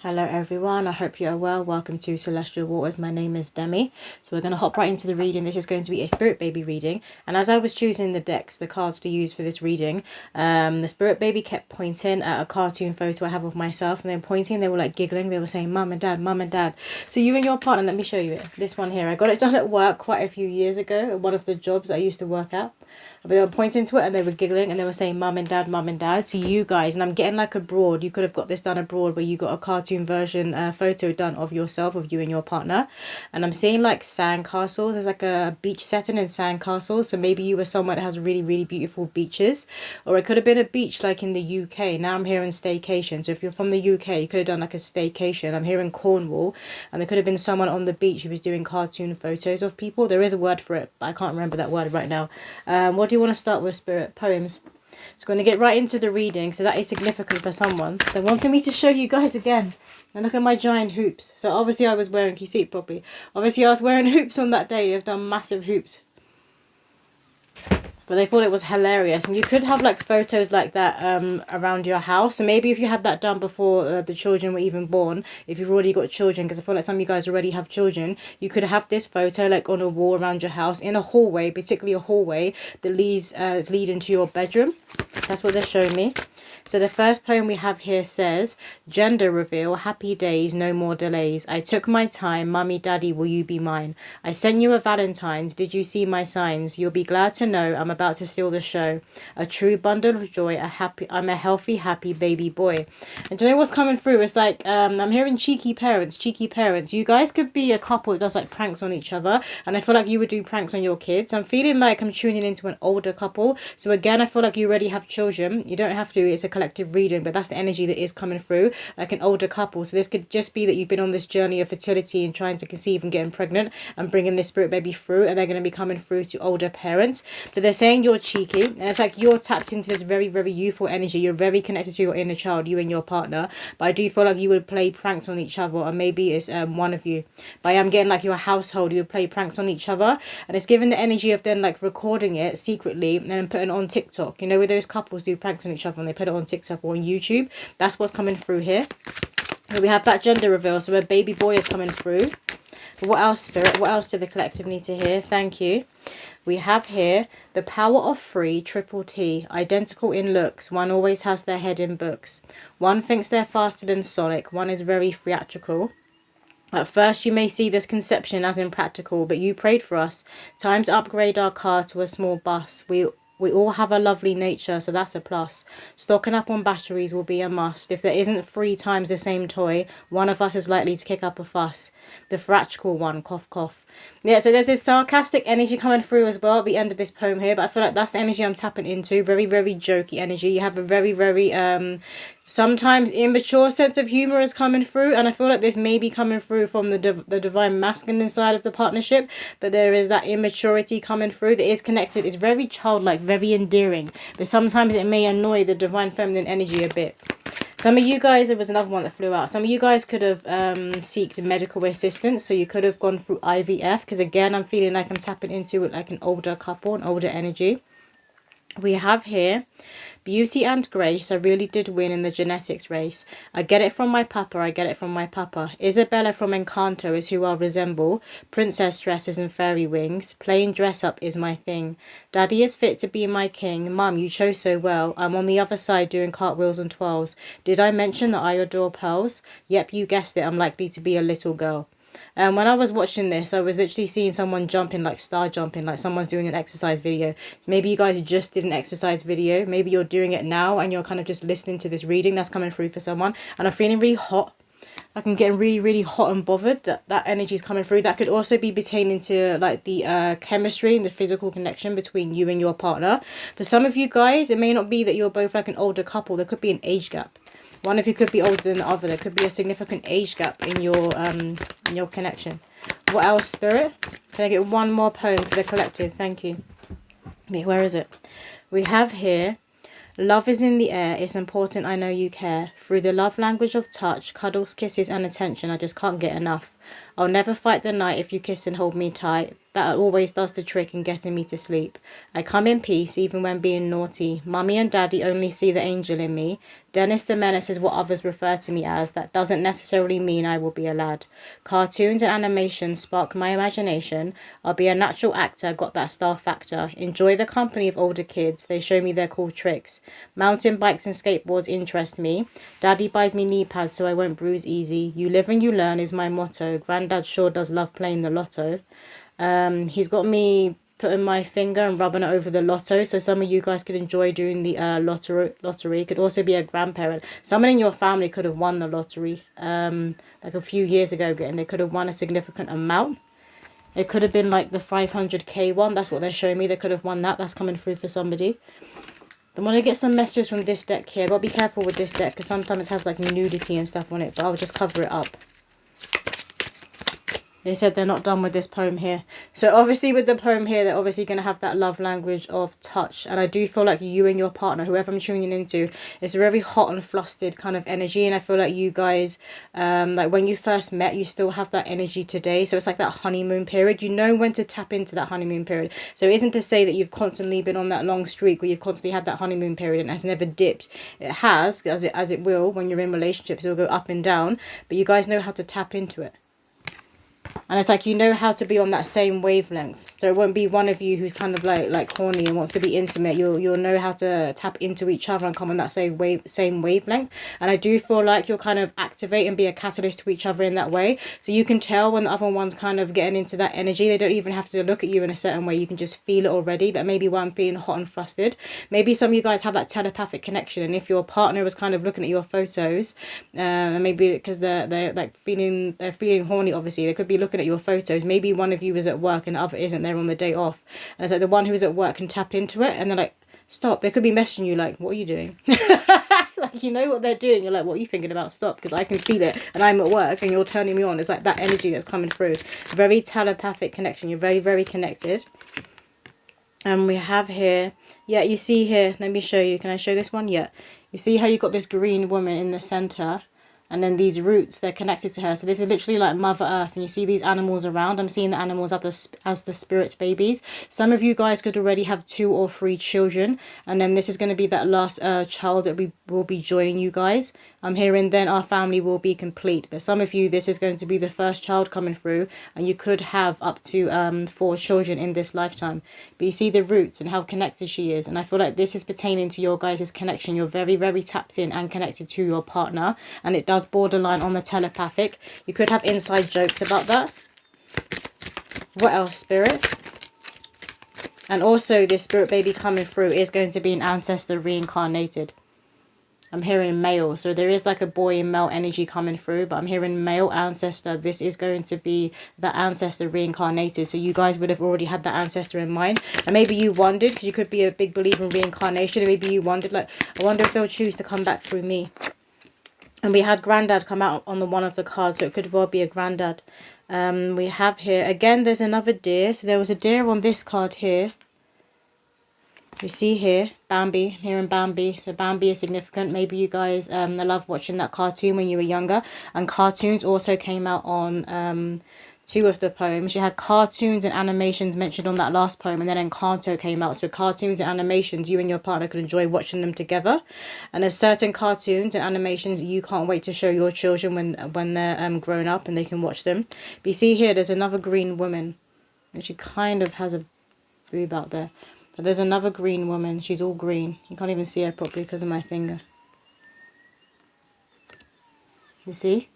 Hello everyone, I hope you are well. Welcome to Celestial Waters. My name is Demi. So we're going to hop right into the reading. This is going to be a spirit baby reading. And as I was choosing the decks, the cards to use for this reading, the spirit baby kept pointing at a cartoon photo I have of myself. And then pointing, they were like giggling. They were saying, Mum and Dad, Mum and Dad. So you and your partner, let me show you it. This one here. I got it done at work quite a few years ago. At one of the jobs I used to work at. But they were pointing to it and they were giggling and they were saying Mum and Dad, Mum and Dad. So you guys, and I'm getting like abroad, you could have got this done abroad where you got a cartoon version photo done of yourself, of you and your partner. And I'm seeing like sandcastles. There's like a beach setting in sandcastles. So maybe you were somewhere that has really, really beautiful beaches. Or it could have been a beach like in the UK. Now I'm hearing staycation. So if you're from the UK, you could have done like a staycation. I'm here in Cornwall. And there could have been someone on the beach who was doing cartoon photos of people. There is a word for it, but I can't remember that word right now. What do you want to start with, Spirit? Poems. So going to get right into the reading. So that is significant for someone. They wanted me to show you guys again. And look at my giant hoops. So obviously I was wearing, can you see it properly? Obviously I was wearing hoops on that day. They've done massive hoops. But they thought it was hilarious. And you could have like photos like that around your house. And maybe if you had that done before the children were even born, if you've already got children, because I feel like some of you guys already have children, you could have this photo like on a wall around your house, in a hallway, particularly a hallway that leads it's leading to your bedroom. That's what they're showing me. So the first poem we have here says, gender reveal, happy days, no more delays. I took my time, mummy, daddy, will you be mine? I sent you a Valentine's, did you see my signs? You'll be glad to know I'm about to steal the show. A true bundle of joy, I'm a healthy, happy baby boy. And do you know what's coming through? It's like, I'm hearing cheeky parents, cheeky parents. You guys could be a couple that does like pranks on each other. And I feel like you would do pranks on your kids. I'm feeling like I'm tuning into an older couple. So again, I feel like you already have children. You don't have to, it's a collective reading, but that's the energy that is coming through, like an older couple. So this could just be that you've been on this journey of fertility and trying to conceive and getting pregnant and bringing this spirit baby through, and they're going to be coming through to older parents. But they're saying you're cheeky, and it's like you're tapped into this very, very youthful energy. You're very connected to your inner child, you and your partner. But I do feel like you would play pranks on each other, or maybe it's one of you. But I am getting like your household, you would play pranks on each other, and it's given the energy of then like recording it secretly and then putting it on TikTok. You know, where those couples do pranks on each other and they put it on TikTok or on YouTube. That's what's coming through here. We have that gender reveal, so a baby boy is coming through. What else, Spirit? What else do the collective need to hear? Thank you. We have here the power of three, triple T, identical in looks. One always has their head in books. One thinks they're faster than Sonic. One is very theatrical. At first you may see this conception as impractical, but you prayed for us. Time to upgrade our car to a small bus. We all have a lovely nature, so that's a plus. Stocking up on batteries will be a must. If there isn't 3 times the same toy, one of us is likely to kick up a fuss. The theatrical one, cough, cough. Yeah, so there's this sarcastic energy coming through as well at the end of this poem here, but I feel like that's the energy I'm tapping into. Very, very jokey energy. You have a very, very sometimes immature sense of humor is coming through, and I feel like this may be coming through from the divine masculine side of the partnership, but there is that immaturity coming through that is connected. It's very childlike, very endearing, but sometimes it may annoy the divine feminine energy a bit. Some of you guys, there was another one that flew out. Some of you guys could have seeked medical assistance. So you could have gone through IVF. Because again, I'm feeling like I'm tapping into it like an older couple, an older energy. We have here beauty and grace. I really did win in the genetics race. I get it from my papa. I get it from my papa. Isabella from Encanto is who I resemble. Princess dresses and fairy wings. Plain dress up is my thing. Daddy is fit to be my king. Mum, you chose so well. I'm on the other side doing cartwheels and twirls. Did I mention that I adore pearls? Yep, you guessed it. I'm likely to be a little girl. And when I was watching this, I was literally seeing someone jumping, like star jumping, like someone's doing an exercise video. So maybe you guys just did an exercise video. Maybe you're doing it now and you're kind of just listening to this reading that's coming through for someone. And I'm feeling really hot. Like I'm getting really, really hot and bothered. That energy is coming through. That could also be pertaining to like the chemistry and the physical connection between you and your partner. For some of you guys, it may not be that you're both like an older couple. There could be an age gap. One of you could be older than the other. There could be a significant age gap in your connection. What else, Spirit? Can I get one more poem for the collective? Thank you. Where is it? We have here, love is in the air. It's important, I know you care. Through the love language of touch, cuddles, kisses and attention, I just can't get enough. I'll never fight the night if you kiss and hold me tight. That always does the trick in getting me to sleep. I come in peace even when being naughty. Mummy and Daddy only see the angel in me. Dennis the Menace is what others refer to me as. That doesn't necessarily mean I will be a lad. Cartoons and animations spark my imagination. I'll be a natural actor, got that star factor. Enjoy the company of older kids. They show me their cool tricks. Mountain bikes and skateboards interest me. Daddy buys me knee pads so I won't bruise easy. You live and you learn is my motto. Granddad sure does love playing the lotto. He's got me putting my finger and rubbing it over the lotto, so some of you guys could enjoy doing the lottery. Could also be a grandparent. Someone in your family could have won the lottery like a few years ago, and they could have won a significant amount. It could have been like the 500k one. That's what they're showing me. They could have won that. That's coming through for somebody. I'm going to get some messages from this deck here. But be careful with this deck because sometimes it has like nudity and stuff on it, but I'll just cover it up. They said they're not done with this poem here. So obviously with the poem here, they're obviously going to have that love language of touch. And I do feel like you and your partner, whoever I'm tuning into, it's a very hot and flustered kind of energy. And I feel like you guys, like when you first met, you still have that energy today. So it's like that honeymoon period. You know when to tap into that honeymoon period. So it isn't to say that you've constantly been on that long streak where you've constantly had that honeymoon period and it has never dipped. It has, as it will when you're in relationships. It will go up and down. But you guys know how to tap into it. And it's like you know how to be on that same wavelength. So it won't be one of you who's kind of like horny and wants to be intimate. You'll know how to tap into each other and come on that same wavelength. And I do feel like you'll kind of activate and be a catalyst to each other in that way. So you can tell when the other one's kind of getting into that energy. They don't even have to look at you in a certain way. You can just feel it already. That maybe why I'm feeling hot and flustered. Maybe some of you guys have that telepathic connection. And if your partner is kind of looking at your photos, and maybe because they're like feeling horny, obviously they could be looking at your photos. Maybe one of you is at work and the other isn't. They're on the day off, and it's like the one who's at work can tap into it, and they're like, stop. They could be messaging you like, what are you doing? Like, you know what they're doing. You're like, what are you thinking about? Stop, because I can feel it and I'm at work and you're turning me on. It's like that energy that's coming through. Very telepathic connection. You're very, very connected. And we have here, yeah, you see here, let me show you. Can I show this one? Yeah. You see how you got this green woman in the center? And then these roots, they're connected to her. So this is literally like Mother Earth. And you see these animals around. I'm seeing the animals as the spirit's babies. Some of you guys could already have 2 or 3 children. And then this is going to be that last child that we will be joining you guys. I'm hearing then our family will be complete. But some of you, this is going to be the first child coming through. And you could have up to 4 children in this lifetime. But you see the roots and how connected she is. And I feel like this is pertaining to your guys' connection. You're very, very tapped in and connected to your partner. And it does borderline on the telepathic. You could have inside jokes about that. What else, Spirit? And also this spirit baby coming through is going to be an ancestor reincarnated. I'm hearing male. So there is like a boy and male energy coming through. But I'm hearing male ancestor. This is going to be the ancestor reincarnated. So you guys would have already had that ancestor in mind. And maybe you wondered, because you could be a big believer in reincarnation. And maybe you wondered, like, I wonder if they'll choose to come back through me. And we had granddad come out on the one of the cards. So it could well be a granddad. We have here, again, there's another deer. So there was a deer on this card here. You see here, Bambi, here in Bambi. So Bambi is significant. Maybe you guys love watching that cartoon when you were younger. And cartoons also came out on 2 of the poems. You had cartoons and animations mentioned on that last poem. And then Encanto came out. So cartoons and animations, you and your partner could enjoy watching them together. And there's certain cartoons and animations you can't wait to show your children when they're grown up and they can watch them. But you see here, there's another green woman. And she kind of has a boob out there. But there's another green woman. She's all green. You can't even see her properly because of my finger. You see?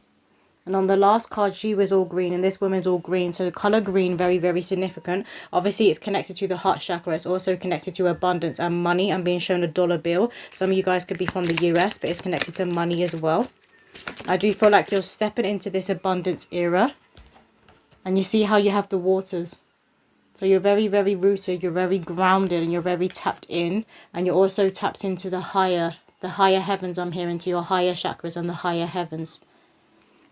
And on the last card, she was all green. And this woman's all green. So the colour green, very, very significant. Obviously, it's connected to the heart chakra. It's also connected to abundance and money. I'm being shown a dollar bill. Some of you guys could be from the US, but it's connected to money as well. I do feel like you're stepping into this abundance era. And you see how you have the waters. So you're very, very rooted, you're very grounded, and you're very tapped in. And you're also tapped into the higher heavens, I'm hearing, to your higher chakras and the higher heavens.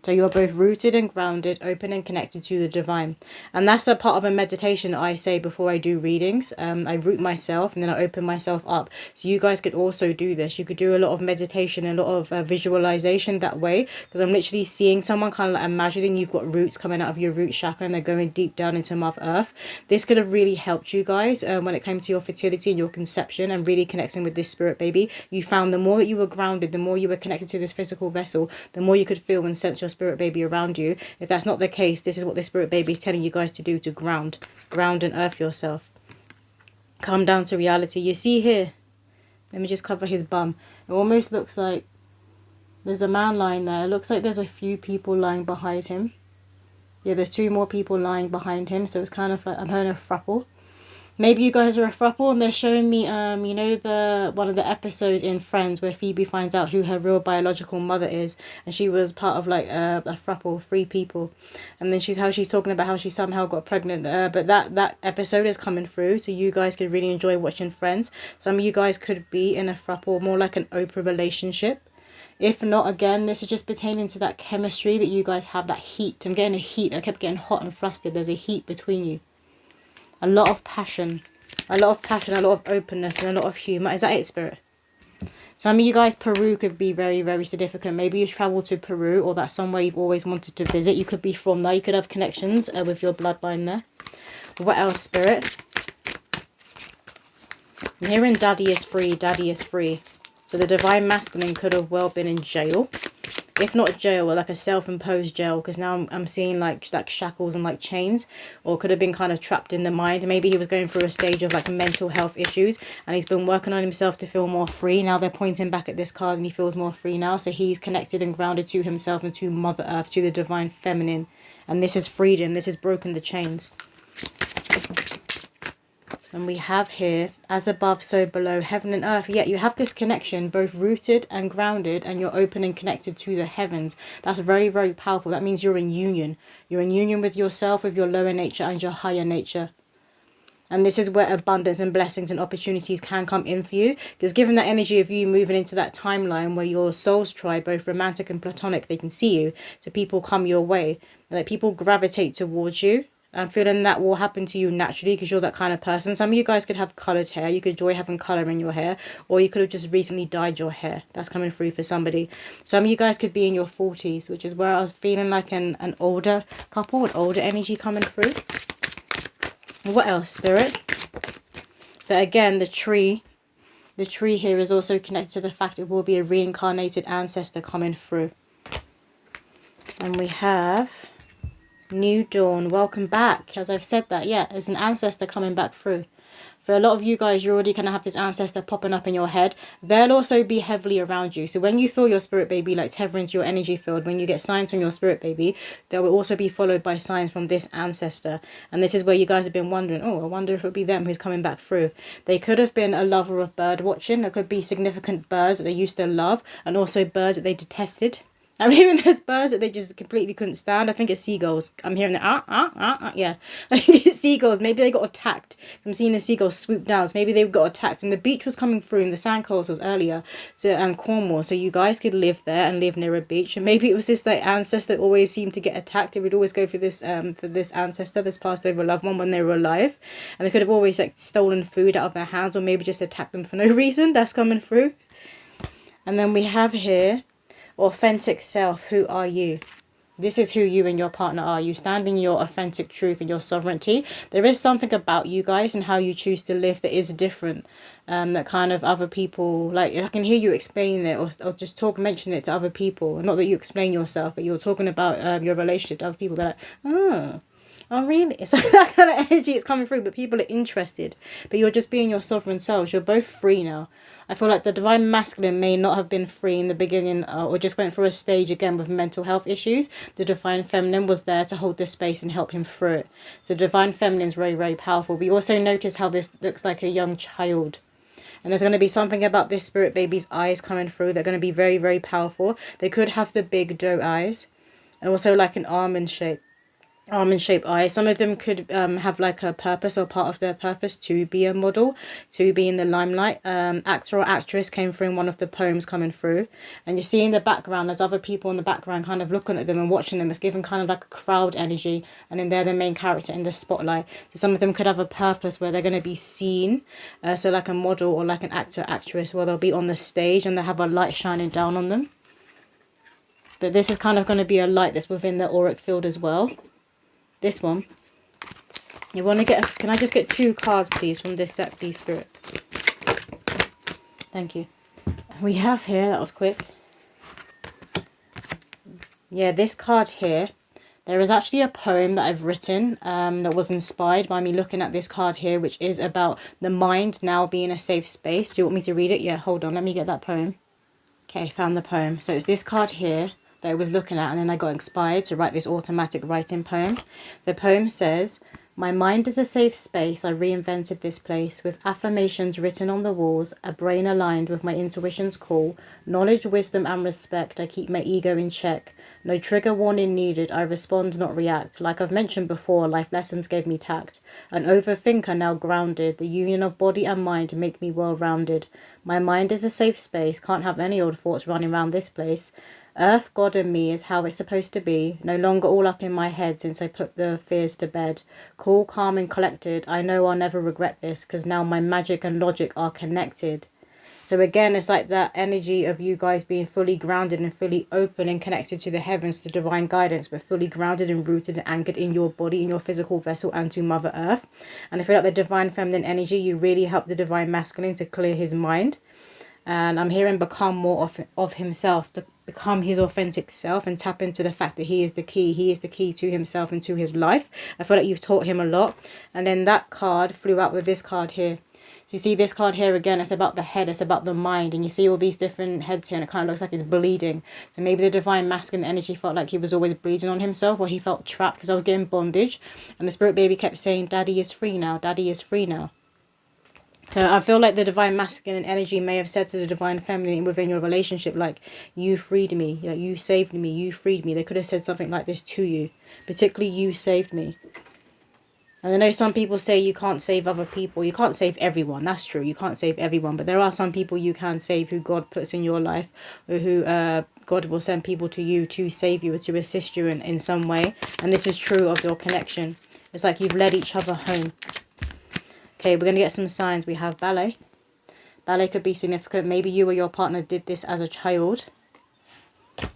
So you're both rooted and grounded, open and connected to the divine. And that's a part of a meditation I say before I do readings. I root myself and then I open myself up. So you guys could also do this. You could do a lot of meditation, a lot of visualization that way. Because I'm literally seeing someone kind of like imagining you've got roots coming out of your root chakra and they're going deep down into Mother Earth. This could have really helped you guys when it came to your fertility and your conception and really connecting with this spirit baby. You found the more that you were grounded, the more you were connected to this physical vessel, the more you could feel and sense your spirit baby around you. If that's not the case, this is what the spirit baby is telling you guys to do, to ground and earth yourself. Come down to reality. You see here, let me just cover his bum. It almost looks like there's a man lying there. It looks like there's a few people lying behind him. Yeah, there's 2 more people lying behind him, so it's kind of like I'm hearing a throuple. Maybe you guys are a throuple, and they're showing me, you know, the one of the episodes in Friends where Phoebe finds out who her real biological mother is, and she was part of like a throuple, 3 people, and then she's talking about how she somehow got pregnant. But that episode is coming through, so you guys could really enjoy watching Friends. Some of you guys could be in a throuple, more like an open relationship. If not, again, this is just pertaining to that chemistry that you guys have, that heat. I'm getting a heat. I kept getting hot and flustered. There's a heat between you. A lot of passion, a lot of openness, and a lot of humour. Is that it, Spirit? Some of you guys, Peru could be very, very significant. Maybe you travel to Peru, or that's somewhere you've always wanted to visit. You could be from there. You could have connections with your bloodline there. What else, Spirit? I'm hearing Daddy is free, Daddy is free. So the divine masculine could have well been in jail. If not jail, like a self-imposed jail, because now I'm seeing like shackles and like chains, or could have been kind of trapped in the mind. Maybe he was going through a stage of like mental health issues and he's been working on himself to feel more free. Now they're pointing back at this card and he feels more free now. So he's connected and grounded to himself and to Mother Earth, to the divine feminine. And this is freedom. This has broken the chains. And we have here, as above, so below, heaven and earth. Yet you have this connection, both rooted and grounded, and you're open and connected to the heavens. That's very, very powerful. That means you're in union. You're in union with yourself, with your lower nature and your higher nature. And this is where abundance and blessings and opportunities can come in for you. Because given that energy of you moving into that timeline where your soul's tribe, both romantic and platonic, they can see you. So people come your way. Like people gravitate towards you. I'm feeling that will happen to you naturally because you're that kind of person. Some of you guys could have coloured hair. You could enjoy having colour in your hair. Or you could have just recently dyed your hair. That's coming through for somebody. Some of you guys could be in your 40s, which is where I was feeling like an older couple, an older energy coming through. What else, Spirit? But again, the tree here is also connected to the fact it will be a reincarnated ancestor coming through. And we have New Dawn. Welcome back. As I've said that, yeah, there's an ancestor coming back through. For a lot of you guys, you're already going to have this ancestor popping up in your head. They'll also be heavily around you. So when you feel your spirit baby like tethering to your energy field, when you get signs from your spirit baby, there will also be followed by signs from this ancestor. And this is where you guys have been wondering, oh, I wonder if it would be them who's coming back through. They could have been a lover of bird watching. There could be significant birds that they used to love and also birds that they detested. I'm hearing there's birds that they just completely couldn't stand. I think it's seagulls. I'm hearing the yeah. I think it's seagulls. Maybe they got attacked. I'm seeing the seagulls swoop down. So maybe they got attacked. And the beach was coming through in the Sandcastles earlier. So, and Cornwall. So you guys could live there and live near a beach. And maybe it was just like ancestor that always seemed to get attacked. It would always go for this ancestor, this passed over loved one when they were alive. And they could have always like stolen food out of their hands or maybe just attacked them for no reason. That's coming through. And then we have here, authentic self. Who are you? This is who you and your partner are. You stand in your authentic truth and your sovereignty. There is something about you guys and how you choose to live that is different. That kind of other people, like I can hear you explaining it or just mention it to other people. Not that you explain yourself, but you're talking about your relationship to other people. They're like, oh really? It's like that kind of energy is coming through, but people are interested. But you're just being your sovereign selves. You're both free now. I feel like the divine masculine may not have been free in the beginning or just went through a stage again with mental health issues. The divine feminine was there to hold this space and help him through it. So the divine feminine is very, very powerful. We also notice how this looks like a young child. And there's going to be something about this spirit baby's eyes coming through. They're going to be very, very powerful. They could have the big doe eyes and also like an almond shape. almond-shaped eyes. Some of them could have like a purpose or part of their purpose to be a model, to be in the limelight. Actor or actress came through in one of the poems coming through, and you see in the background there's other people in the background kind of looking at them and watching them. It's given kind of like a crowd energy, and then they're the main character in the spotlight. So some of them could have a purpose where they're going to be seen, so like a model or like an actor, actress, where they'll be on the stage and they have a light shining down on them. But this is kind of going to be a light that's within the auric field as well. This one, you want to get, can I just get 2 cards please from this deck, please, Spirit? Thank you. We have here, that was quick. Yeah, this card here, there is actually a poem that I've written that was inspired by me looking at this card here, which is about the mind now being a safe space. Do you want me to read it? Yeah, hold on, let me get that poem. Okay, found the poem. So it's this card here that I was looking at, and then I got inspired to write this automatic writing poem. The poem says, "My mind is a safe space, I reinvented this place, with affirmations written on the walls, a brain aligned with my intuition's call, knowledge, wisdom and respect, I keep my ego in check. No trigger warning needed, I respond, not react. Like I've mentioned before, life lessons gave me tact. An overthinker now grounded, the union of body and mind make me well-rounded. My mind is a safe space, can't have any old thoughts running around this place. Earth, God and me is how it's supposed to be, no longer all up in my head since I put the fears to bed. Cool, calm and collected, I know I'll never regret this, because now my magic and logic are connected." So again, it's like that energy of you guys being fully grounded and fully open and connected to the heavens, to divine guidance, but fully grounded and rooted and anchored in your body, in your physical vessel, and to Mother Earth. And I feel like the divine feminine energy, you really help the divine masculine to clear his mind. And I'm hearing become more of himself, to become his authentic self and tap into the fact that he is the key. He is the key to himself and to his life. I feel like you've taught him a lot. And then that card flew out with this card here. So you see this card here again, it's about the head, it's about the mind. And you see all these different heads here and it kind of looks like it's bleeding. So maybe the divine masculine energy felt like he was always bleeding on himself, or he felt trapped because I was getting bondage. And the spirit baby kept saying, "Daddy is free now, Daddy is free now." So I feel like the divine masculine energy may have said to the divine feminine within your relationship, like, "You freed me, like, you saved me, you freed me." They could have said something like this to you, particularly, "You saved me." And I know some people say you can't save other people. You can't save everyone. That's true. You can't save everyone. But there are some people you can save who God puts in your life, or who God will send people to you to save you or to assist you in some way. And this is true of your connection. It's like you've led each other home. Okay, we're going to get some signs. We have ballet. Ballet could be significant. Maybe you or your partner did this as a child.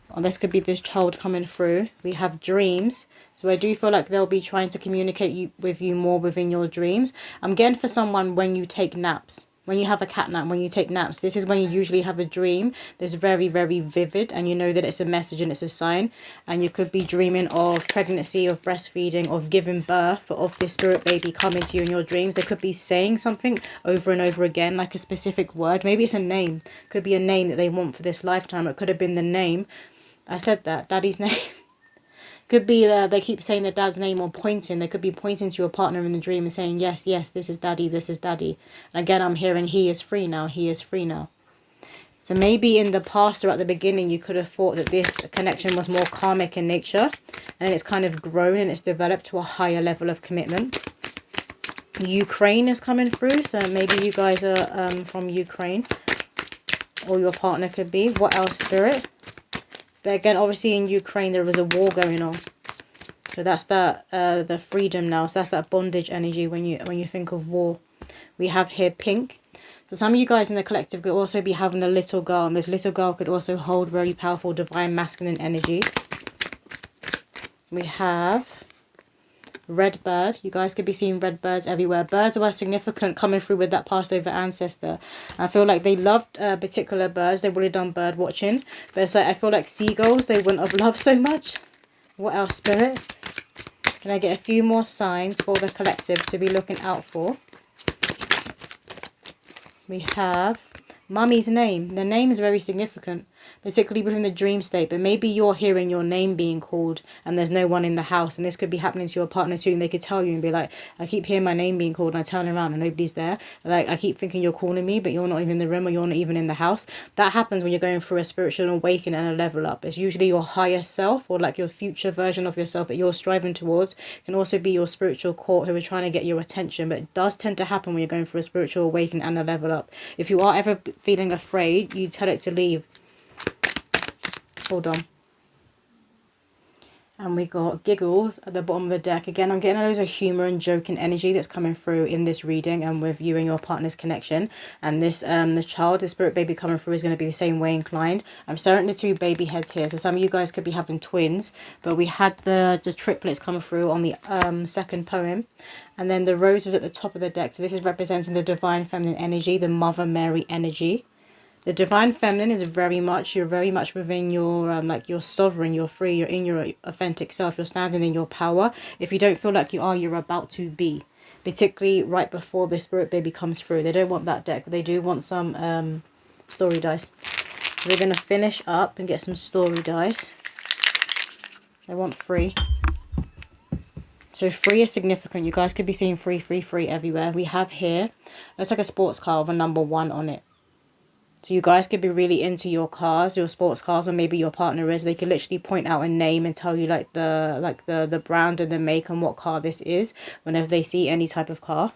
Or this could be this child coming through. We have dreams. So I do feel like they'll be trying to communicate with you more within your dreams. I'm getting for someone when you take naps. When you have a cat nap, when you take naps, this is when you usually have a dream that's very, very vivid, and you know that it's a message and it's a sign. And you could be dreaming of pregnancy, of breastfeeding, of giving birth, of this spirit baby coming to you in your dreams. They could be saying something over and over again, like a specific word. Maybe it's a name. Could be a name that they want for this lifetime. It could have been the name. I said that, Daddy's name. Could be they keep saying their dad's name or pointing. They could be pointing to your partner in the dream and saying, "Yes, yes, this is Daddy, this is Daddy." And again, I'm hearing he is free now, he is free now. So maybe in the past or at the beginning, you could have thought that this connection was more karmic in nature. And it's kind of grown and it's developed to a higher level of commitment. Ukraine is coming through. So maybe you guys are from Ukraine. Or your partner could be. What else, Spirit? But again, obviously in Ukraine there was a war going on. So that's that the freedom now. So that's that bondage energy when you think of war. We have here pink. So some of you guys in the collective could also be having a little girl. And this little girl could also hold very powerful divine masculine energy. We have red bird. You guys could be seeing red birds everywhere. Birds were significant coming through with that Passover ancestor. I feel like they loved particular birds. They would have done bird watching. But it's like, I feel like seagulls, they wouldn't have loved so much. What else, Spirit? Can I get a few more signs for the collective to be looking out for? We have Mummy's name. The name is very significant. particularly within the dream state. But maybe you're hearing your name being called and there's no one in the house, and this could be happening to your partner too, and they could tell you and be like, I keep hearing my name being called and I turn around and nobody's there. Like, I keep thinking you're calling me, but you're not even in the room, or you're not even in the house. That happens when you're going through a spiritual awakening and a level up. It's usually your higher self, or like your future version of yourself that you're striving towards. It can also be your spiritual court who are trying to get your attention, but it does tend to happen when you're going through a spiritual awakening and a level up. If you are ever feeling afraid, you tell it to leave. Hold on. And we got giggles at the bottom of the deck. Again, I'm getting loads of humour and joking energy that's coming through in this reading and with you and your partner's connection. And this, the child, the spirit baby coming through is going to be the same way inclined. I'm starting the 2 baby heads here. So some of you guys could be having twins. But we had the triplets coming through on the second poem. And then the roses at the top of the deck. So this is representing the divine feminine energy, the Mother Mary energy. The divine feminine is you're very much within your, like, you're sovereign, you're free, you're in your authentic self, you're standing in your power. If you don't feel like you are, you're about to be. Particularly right before the spirit baby comes through. They don't want that deck, but they do want some story dice. So we're going to finish up and get some story dice. They want 3. So 3 is significant. You guys could be seeing 3, 3, 3 everywhere. We have here, it's like a sports car with a number 1 on it. So you guys could be really into your cars, your sports cars, or maybe your partner is. They could literally point out a name and tell you like the brand and the make and what car this is whenever they see any type of car.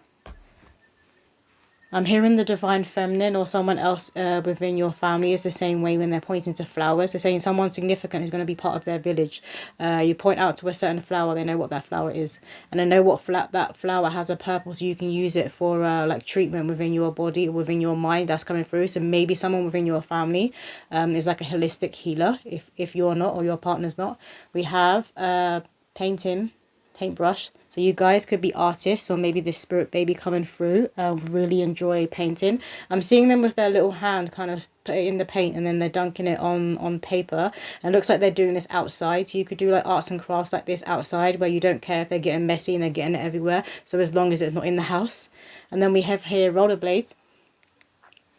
I'm hearing the divine feminine or someone else within your family is the same way when they're pointing to flowers. They're saying someone significant is going to be part of their village. You point out to a certain flower, they know what that flower is. And they know what that flower has a purpose. So you can use it for like treatment within your body or within your mind. That's coming through. So maybe someone within your family is like a holistic healer if you're not, or your partner's not. We have painting, paintbrush. So you guys could be artists, or maybe this spirit baby coming through really enjoy painting. I'm seeing them with their little hand kind of put it in the paint and then they're dunking it on paper. And it looks like they're doing this outside. So you could do like arts and crafts like this outside where you don't care if they're getting messy and they're getting it everywhere. So as long as it's not in the house. And then we have here rollerblades.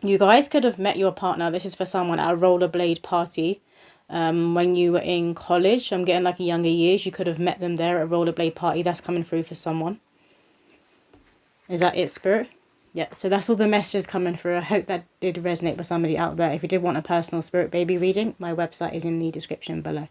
You guys could have met your partner. This is for someone at a rollerblade party. When you were in college, I'm getting like a younger years, you could have met them there at a rollerblade party. That's coming through for someone. Is that it, Spirit? Yeah, so that's all the messages coming through. I hope that did resonate with somebody out there. If you did want a personal spirit baby reading, my website is in the description below.